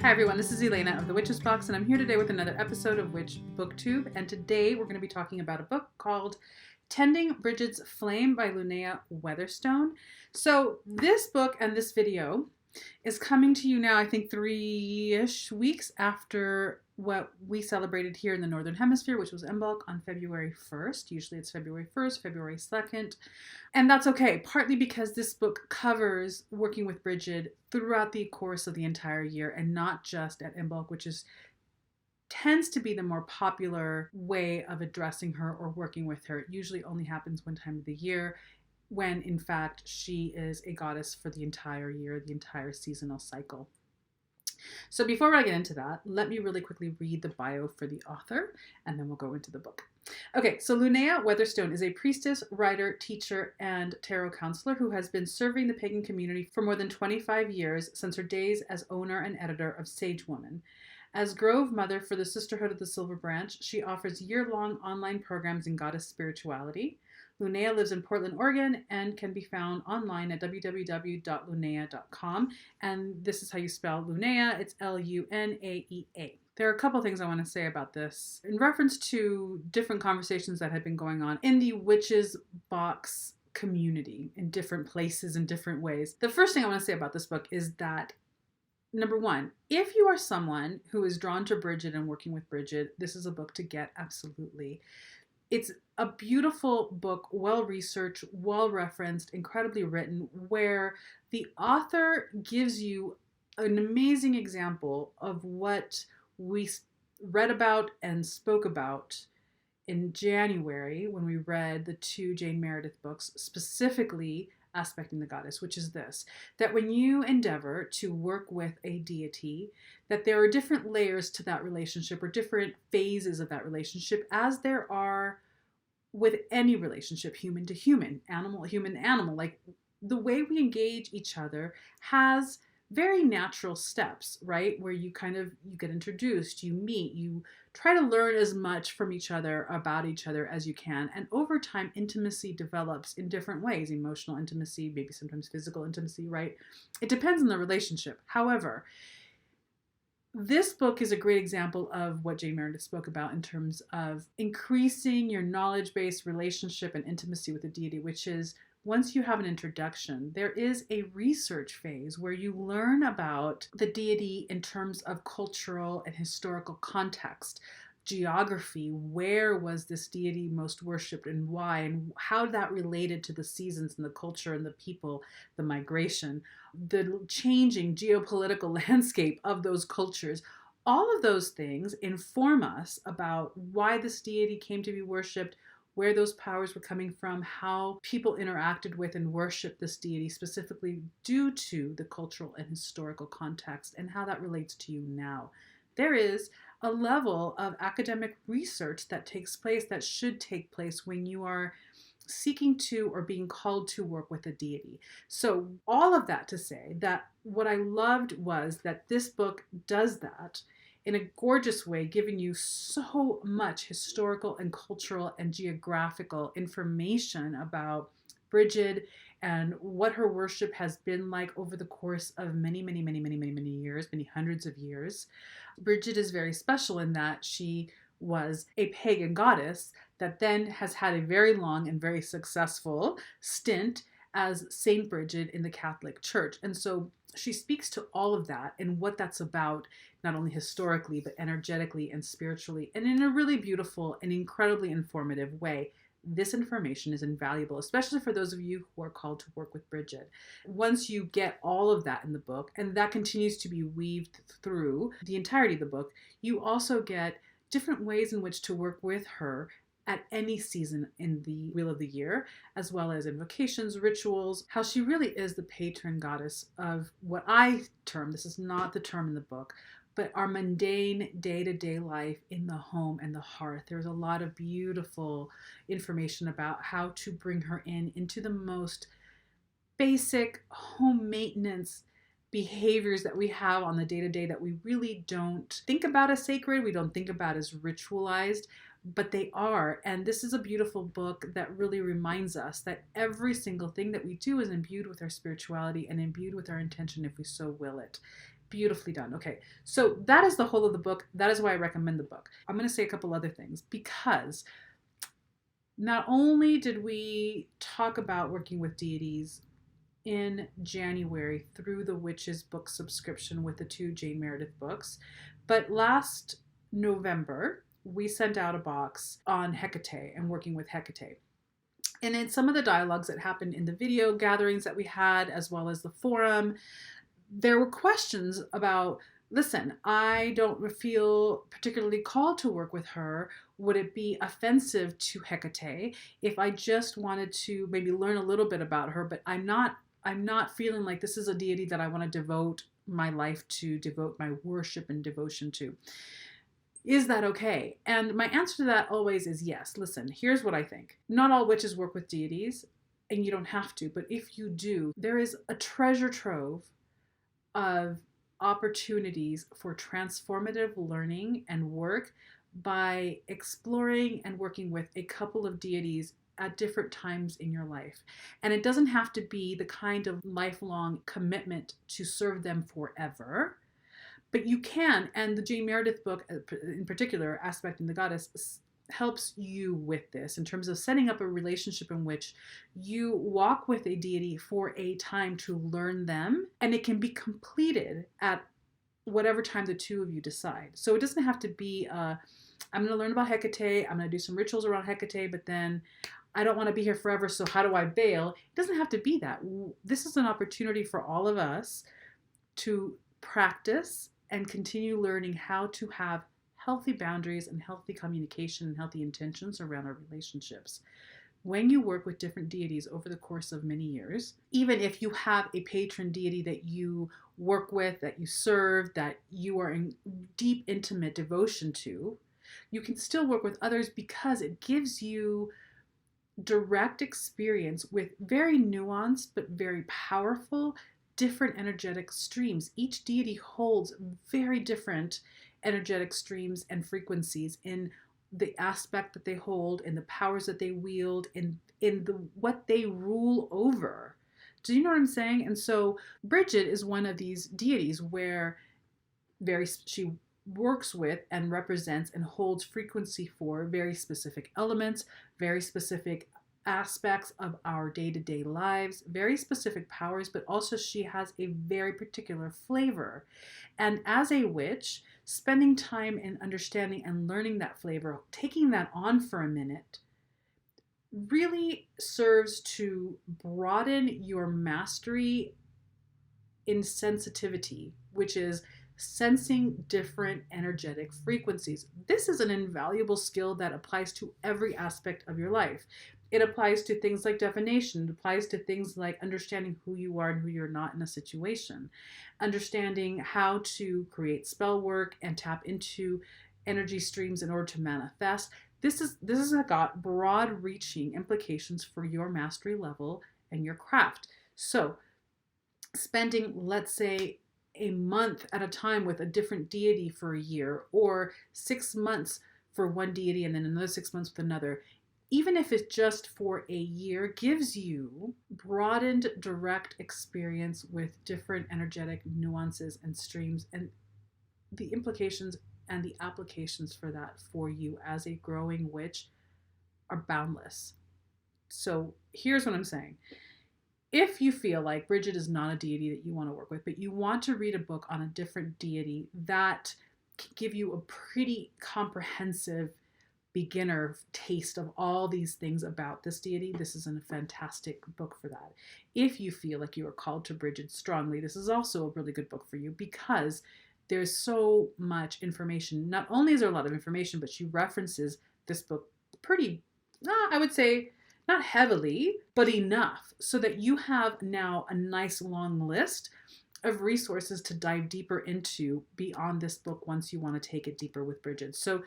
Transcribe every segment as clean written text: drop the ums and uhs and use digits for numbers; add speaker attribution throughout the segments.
Speaker 1: Hi everyone, this is Elena of the Witches Box, and I'm here today with another episode of Witch Booktube. And today we're going to be talking about a book called Tending Brigid's Flame by Lunaea Weatherstone. So this book and this video is coming to you now, I think 3-ish weeks after what we celebrated here in the Northern Hemisphere, which was Imbolc on February 1st. Usually it's February 1st, February 2nd. And that's okay, partly because this book covers working with Brigid throughout the course of the entire year and not just at Imbolc, which tends to be the more popular way of addressing her or working with her. It usually only happens one time of the year, when in fact she is a goddess for the entire year, the entire seasonal cycle. So before I get into that, let me really quickly read the bio for the author, and then we'll go into the book. Okay, so Lunaea Weatherstone is a priestess, writer, teacher, and tarot counselor who has been serving the pagan community for more than 25 years since her days as owner and editor of Sage Woman. As Grove Mother for the Sisterhood of the Silver Branch, she offers year-long online programs in goddess spirituality. Lunaea lives in Portland, Oregon, and can be found online at www.lunaea.com. And this is how you spell Lunaea. It's Lunaea. There are a couple things I want to say about this in reference to different conversations that have been going on in the Witches Box community in different places in different ways. The first thing I want to say about this book is that, number one, if you are someone who is drawn to Brigid and working with Brigid, this is a book to get, absolutely. It's a beautiful book, well-researched, well-referenced, incredibly written, where the author gives you an amazing example of what we read about and spoke about in January when we read the 2 Jane Meredith books, specifically Aspecting the Goddess, which is this, that when you endeavor to work with a deity, that there are different layers to that relationship or different phases of that relationship, as there are with any relationship, human to human, human to animal. Like, the way we engage each other has very natural steps, right? Where you get introduced, you meet, you try to learn as much from each other about each other as you can. And over time, intimacy develops in different ways. Emotional intimacy, maybe sometimes physical intimacy, right? It depends on the relationship. However, this book is a great example of what Jane Meredith spoke about in terms of increasing your knowledge-based relationship and intimacy with the deity, which is, once you have an introduction, there is a research phase where you learn about the deity in terms of cultural and historical context, geography, where was this deity most worshipped and why, and how that related to the seasons and the culture and the people, the migration, the changing geopolitical landscape of those cultures. All of those things inform us about why this deity came to be worshipped, where those powers were coming from, how people interacted with and worshiped this deity specifically due to the cultural and historical context, and how that relates to you now. There is a level of academic research that takes place, that should take place when you are seeking to or being called to work with a deity. So all of that to say that what I loved was that this book does that in a gorgeous way, giving you so much historical and cultural and geographical information about Brigid and what her worship has been like over the course of many years, many hundreds of years. Brigid is very special in that she was a pagan goddess that then has had a very long and very successful stint as Saint Brigid in the Catholic Church. And so she speaks to all of that and what that's about, not only historically, but energetically and spiritually, and in a really beautiful and incredibly informative way. This information is invaluable, especially for those of you who are called to work with Brigid. Once you get all of that in the book, and that continues to be weaved through the entirety of the book, you also get different ways in which to work with her at any season in the wheel of the year, as well as invocations, rituals, how she really is the patron goddess of what I term, this is not the term in the book, but our mundane day-to-day life in the home and the hearth. There's a lot of beautiful information about how to bring her into the most basic home maintenance behaviors that we have on the day-to-day that we really don't think about as sacred, we don't think about as ritualized, but they are. And this is a beautiful book that really reminds us that every single thing that we do is imbued with our spirituality and imbued with our intention if we so will it. Beautifully done. Okay, so that is the whole of the book. That is why I recommend the book. I'm going to say a couple other things, because not only did we talk about working with deities in January through the Witches book subscription with the 2 Jane Meredith books, but last November we sent out a box on Hecate and working with Hecate. And in some of the dialogues that happened in the video gatherings that we had, as well as the forum, there were questions about, listen, I don't feel particularly called to work with her. Would it be offensive to Hecate if I just wanted to maybe learn a little bit about her, but I'm not feeling like this is a deity that I want to devote my life to, devote my worship and devotion to. Is that okay? And my answer to that always is yes. Listen, here's what I think. Not all witches work with deities, and you don't have to, but if you do, there is a treasure trove of opportunities for transformative learning and work by exploring and working with a couple of deities at different times in your life. And it doesn't have to be the kind of lifelong commitment to serve them forever, but you can. And the Jane Meredith book, in particular, Aspecting the Goddess, helps you with this in terms of setting up a relationship in which you walk with a deity for a time to learn them, and it can be completed at whatever time the two of you decide. So it doesn't have to be I'm going to learn about Hecate, I'm going to do some rituals around Hecate, but then I don't want to be here forever, so how do I bail? It doesn't have to be that. This is an opportunity for all of us to practice and continue learning how to have healthy boundaries and healthy communication and healthy intentions around our relationships. When you work with different deities over the course of many years, even if you have a patron deity that you work with, that you serve, that you are in deep, intimate devotion to, you can still work with others because it gives you direct experience with very nuanced but very powerful different energetic streams. Each deity holds very different energetic streams and frequencies in the aspect that they hold, in the powers that they wield, in the what they rule over. Do you know what I'm saying? And so Brigid is one of these deities where she works with and represents and holds frequency for very specific elements, very specific aspects of our day-to-day lives, very specific powers, but also she has a very particular flavor. And as a witch, spending time in understanding and learning that flavor, taking that on for a minute, really serves to broaden your mastery in sensitivity, which is sensing different energetic frequencies. This is an invaluable skill that applies to every aspect of your life. It applies to things like divination. It applies to things like understanding who you are and who you're not in a situation. Understanding how to create spell work and tap into energy streams in order to manifest. This has got broad-reaching implications for your mastery level and your craft. So spending, let's say, a month at a time with a different deity for a year, or 6 months for one deity and then another 6 months with another, even if it's just for a year, gives you broadened direct experience with different energetic nuances and streams, and the implications and the applications for that for you as a growing witch are boundless. So here's what I'm saying. If you feel like Brigid is not a deity that you want to work with, but you want to read a book on a different deity that can give you a pretty comprehensive beginner taste of all these things about this deity, this is a fantastic book for that. If you feel like you are called to Brigid strongly, this is also a really good book for you because there's so much information. Not only is there a lot of information, but she references this book pretty, I would say, not heavily, but enough so that you have now a nice long list of resources to dive deeper into beyond this book once you want to take it deeper with Brigid. So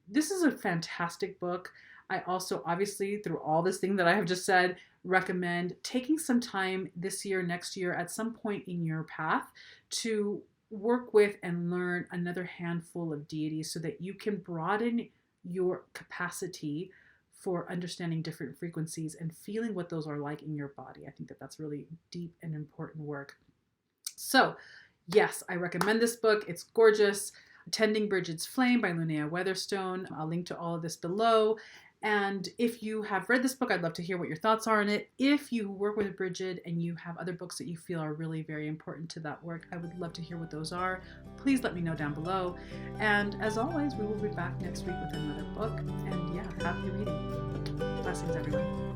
Speaker 1: this is a fantastic book. I also, obviously, through all this thing that I have just said, recommend taking some time this year, next year, at some point in your path to work with and learn another handful of deities so that you can broaden your capacity for understanding different frequencies and feeling what those are like in your body. I think that that's really deep and important work. So yes, I recommend this book. It's gorgeous. Tending Brigid's Flame by Lunaea Weatherstone. I'll link to all of this below. And if you have read this book, I'd love to hear what your thoughts are on it. If you work with Brigid and you have other books that you feel are really very important to that work, I would love to hear what those are. Please let me know down below. And as always, we will be back next week with another book. And yeah, happy reading. Blessings, everyone.